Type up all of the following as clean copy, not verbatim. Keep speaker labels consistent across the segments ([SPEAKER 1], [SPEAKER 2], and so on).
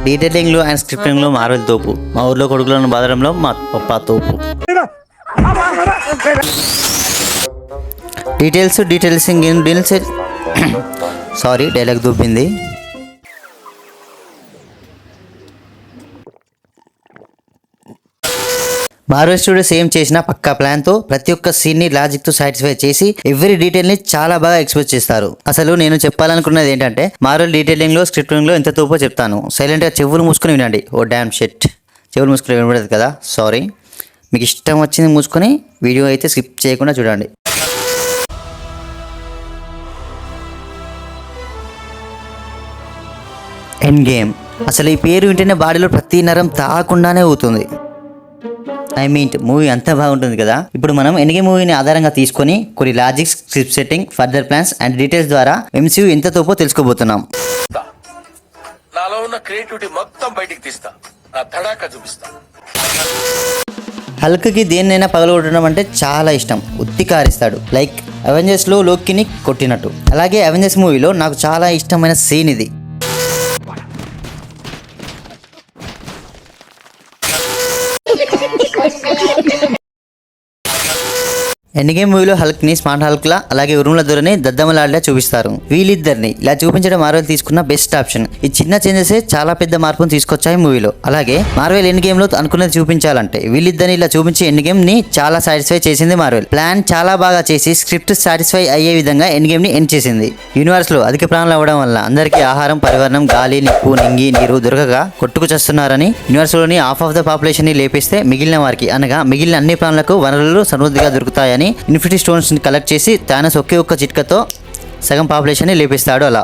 [SPEAKER 1] డీటెయిలింగ్లో and స్క్రిప్టింగ్లో Marvel తోపు, మా ఊర్లో కొడుకులను బాధడంలో మా పప్పా తోపు. డీటెయిల్స్ సారీ డైలాగ్ దూపింది. మార్వెల్ స్టూడియోస్ ఏం చేసినా పక్కా ప్లాన్తో ప్రతి ఒక్క సీన్ని లాజిక్తో సాటిస్ఫై చేసి ఎవ్రీ డీటెయిల్ని చాలా బాగా ఎక్స్ప్రెస్ చేస్తారు. అసలు నేను చెప్పాలనుకున్నది ఏంటంటే మార్వెల్ డీటెయిలింగ్లో స్క్రిప్టింగ్లో ఎంత తోపో చెప్తాను. సైలెంట్గా చెవులు మూసుకొని వినండి. ఓ డామ్ షిట్, చెవులు మూసుకొని వినబడదు కదా, సారీ. మీకు ఇష్టం వచ్చింది మూసుకొని వీడియో అయితే స్కిప్ చేయకుండా చూడండి. End game. అసలు ఈ పేరు వింటేనే బాడీలో ప్రతి నరం తాకుండానే అవుతుంది. మూవీ అంతా బాగుంటుంది కదా. ఇప్పుడు మనం ఎండ్ గేమ్ మూవీని ఆధారంగా తీసుకొని కొన్ని logics, script setting, further plans and details ద్వారా MCU ఎంత తోపో తెలుసుకోబోతున్నాం.
[SPEAKER 2] నాలో ఉన్న క్రియేటివిటీ మొత్తం బయటికి తీస్తా, నా తడాకా చూపిస్తా.
[SPEAKER 1] హల్క్కి దేన్నైనా పగలగొట్టడం అంటే చాలా ఇష్టం. ఉత్తి కారిస్తాడు, లైక్ అవెంజర్స్లో లోకిని కొట్టినట్టు. అలాగే అవెంజర్స్ మూవీలో నాకు చాలా ఇష్టమైన సీన్ ఇది. ఎండ్ గేమ్ మూవీలో హల్క్ ని స్మార్ట్ హల్క్ లా, అలాగే ఉరుముల దొరని దద్దమలాడలా చూపిస్తారు. వీళ్ళిద్దరిని ఇలా చూపించడం మార్వెల్ తీసుకున్న బెస్ట్ ఆప్షన్. ఈ చిన్న చేంజెస్ చాలా పెద్ద మార్పును తీసుకొచ్చాయి మూవీలో. అలాగే మార్వెల్ ఎండ్ గేమ్ లో అనుకున్నది చూపించాలంటే వీళ్ళిద్దరిని ఇలా చూపించి ఎండ్ గేమ్ ని చాలా సాటిస్ఫై చేసింది మార్వెల్. ప్లాన్ చాలా బాగా చేసి స్క్రిప్ట్ సాటిస్ఫై అయ్యే విధంగా ఎండ్ గేమ్ ని ఎండ్ చేసింది. యూనివర్స్ లో అధిక ప్రాణాలు అవ్వడం వల్ల అందరికీ ఆహారం, పరివర్ణం, గాలి, నిప్పు, నింగి, నీరు దొరకగా కొట్టుకు చేస్తున్నారని యూనివర్స్ లోని హాఫ్ ఆఫ్ ద పాపులేషన్ ని లేపేస్తే మిగిలిన వారికి, అనగా మిగిలిన అన్ని ప్రాణులకు వనరులు సమృద్ధిగా దొరుకుతాయని ఇన్ఫినిటీ స్టోన్స్ ని కలెక్ట్ చేసి థానోస్ ఒకే ఒక్క చిట్కతో సగం పాపులేషన్ ని లేపిస్తాడు. అలా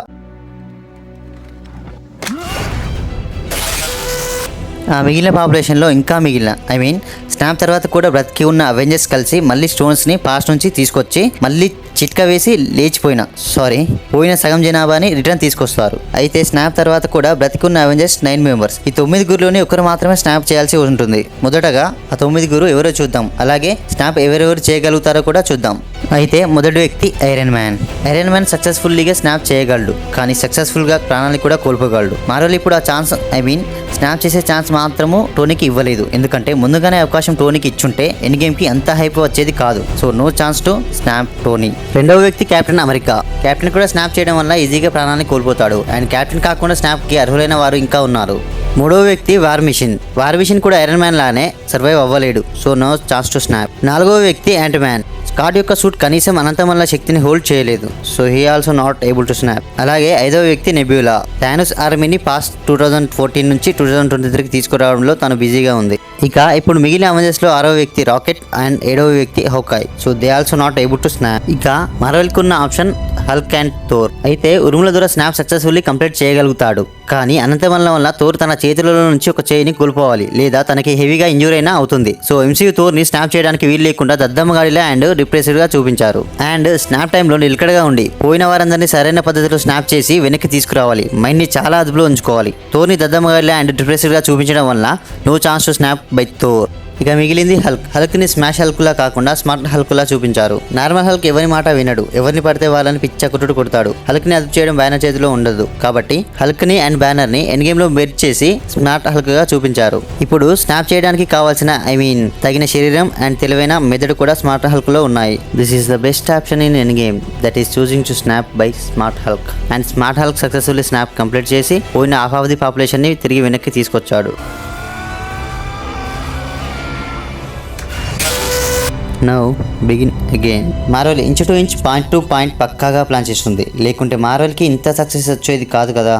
[SPEAKER 1] మిగిలిన పాపులేషన్లో ఇంకా మిగిలిన స్నాప్ తర్వాత కూడా బ్రతికి ఉన్న అవెంజర్స్ కలిసి మళ్ళీ స్టోన్స్ని పాస్ట్ నుంచి తీసుకొచ్చి మళ్ళీ చిట్కా వేసి పోయిన సగం జనాభాని రిటర్న్ తీసుకొస్తారు. అయితే స్నాప్ తర్వాత కూడా బ్రతికి ఉన్న అవెంజర్స్ 9 మెంబర్స్. ఈ 9 గురిలోని ఒకరు మాత్రమే స్నాప్ చేయాల్సి ఉంటుంది. మొదటగా ఆ 9 గురు ఎవరో చూద్దాం. అలాగే స్నాప్ ఎవరెవరు చేయగలుగుతారో కూడా చూద్దాం. అయితే మొదటి వ్యక్తి ఐరన్ మ్యాన్ సక్సెస్ఫుల్లీగా స్నాప్ చేయగలడు, కానీ సక్సెస్ఫుల్గా ప్రాణాన్ని కూడా కోల్పోగలడు. మార్వెల్ ఇప్పుడు ఆ ఛాన్స్ స్నాప్ చేసే ఛాన్స్ మాత్రము టోనీకి ఇవ్వలేదు. ఎందుకంటే ముందుగానే అవకాశం టోనీకి ఇచ్చుంటే ఎండ్ గేమ్ కి అంత హైప్ వచ్చేది కాదు. So no chance to snap Tony. రెండవ వ్యక్తి కెప్టెన్ అమెరికా. కెప్టెన్ కూడా స్నాప్ చేయడం వల్ల ఈజీగా ప్రాణాన్ని కోల్పోతాడు. అండ్ కెప్టెన్ కాకుండా స్నాప్ కి అర్హులైన వారు ఇంకా ఉన్నారు. మూడవ వ్యక్తి వార్ మిషన్ కూడా ఐరన్ మ్యాన్ లానే సర్వైవ్ అవ్వలేడు. So no chance to snap. నాలుగవ వ్యక్తి యాంట్ మ్యాన్. స్కాట్ యొక్క సూట్ కనీసం అనంతమల్ల శక్తిని హోల్డ్ చేయలేదు. So he also not able to snap. అలాగే ఐదవ వ్యక్తి నెబ్యులా. థానోస్ ఆర్మీని పాస్ట్ 2014 నుంచి 2023కి తీసుకురావడంలో తను బిజీగా ఉంది. ఇక ఇప్పుడు మిగిలిన అవెంజర్స్ లో 6వ వ్యక్తి రాకెట్ అండ్ 7వ వ్యక్తి Hawkeye. So they also not able to snap. ఇక మార్వెల్ కు ఉన్న ఆప్షన్ హల్క్ అండ్ థోర్. అయితే ఉరుముల ద్వారా స్నాప్ సక్సెస్ఫుల్లీ కంప్లీట్ చేయగలుగుతాడు, కానీ అనంతమల్ల వల్ల థోర్ తన చేతులలో నుంచి ఒక చేయిని కోల్పోవాలి, లేదా తనకి హెవీగా ఇంజూర్ అయినా అవుతుంది. సో MCU థోర్ ని స్నాప్ చేయడానికి వీలు లేకుండా దద్దమ్మగాడిలా అండ్ డిప్రెస్డ్ గా చూపించారు. అండ్ స్నాప్ టైంలో నిలకడగా ఉండి పోయిన వారందరినీ సరైన పద్ధతిలో స్నాప్ చేసి వెనక్కి తీసుకురావాలి. మైండ్ ని చాలా అదుపులో ఉంచుకోవాలి. థోర్ ని దద్దమ్మగాడిలా అండ్ డిప్రెస్డ్ గా చూపించడం వల్ల no chance to snap by Thor. ఇక మిగిలింది హల్క్ ని స్మాష్ హల్క్లా కాకుండా స్మార్ట్ హల్క్లా చూపించారు. నార్మల్ హల్క్ ఎవరి మాట వినడు, ఎవరిని పడితే వాళ్ళని పిచ్చ కొట్టుడు కొడతాడు. హల్క్ ని అదుపు చేయడం బ్యానర్ చేతిలో ఉండదు. కాబట్టి హల్క్ ని అండ్ బ్యానర్ ని ఎండ్ గేమ్ లో మెర్జ్ చేసి స్మార్ట్ హల్క్ గా చూపించారు. ఇప్పుడు స్నాప్ చేయడానికి కావాల్సిన తగిన శరీరం అండ్ తెలివైన మెదడు కూడా స్మార్ట్ హల్క్ లో ఉన్నాయి. This is the best option in end game, that is choosing to snap by smart Hulk. And smart Hulk successfully snap complete చేసి పోయిన హాఫ్ ఆఫ్ ది పాపులేషన్ ని తిరిగి వెనక్కి తీసుకొచ్చాడు. Now begin again. Marvel inch to inch, point to point పక్కాగా plan చేస్తుంది. లేకుంటే మార్వెల్కి ఇంత సక్సెస్ వచ్చేది కాదు కదా.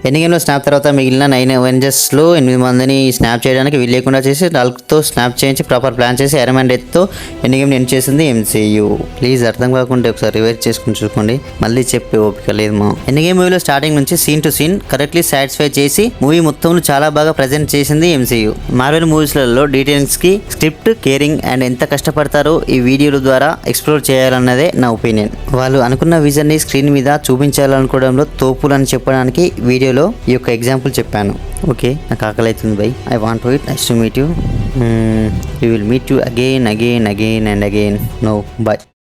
[SPEAKER 1] ఎండ్ గేమ్లో స్నాప్ తర్వాత మిగిలిన 9 అవెంజర్స్లో 8 మందిని స్నాప్ చేయడానికి వీలు లేకుండా చేసి హల్క్తో స్నాప్ చేయించి ప్రాపర్ ప్లాన్ చేసి ఐరన్ మ్యాన్ డెత్తో ఎండ్ గేమ్ని ఎండ్ చేసింది MCU. ప్లీజ్ అర్థం కాకుండా ఒకసారి రివైజ్ చేసుకుని చూసుకోండి, మళ్ళీ చెప్పే ఓపిక లేదు మా. ఎండ్ గేమ్ మూవీలో స్టార్టింగ్ నుంచి scene to scene correctly satisfy చేసి మూవీ మొత్తంలో చాలా బాగా ప్రజెంట్ చేసింది MCU. మార్వెల్ మూవీస్లలో డీటెయిల్స్కి స్క్రిప్ట్, కేరింగ్ అండ్ ఎంత కష్టపడతారో ఈ వీడియోల ద్వారా ఎక్స్ప్లోర్ చేయాలన్నదే నా ఒపీనియన్. వాళ్ళు అనుకున్న విజన్ని స్క్రీన్ మీద చూపించాలనుకోవడంలో తోపులని చెప్పడానికి వీడియోలో ఈ యొక్క ఎగ్జాంపుల్ చెప్పాను. ఓకే, నాకు ఆకలి అవుతుంది by. I want to it. Nice to meet you. We will meet you again and again. No, bye.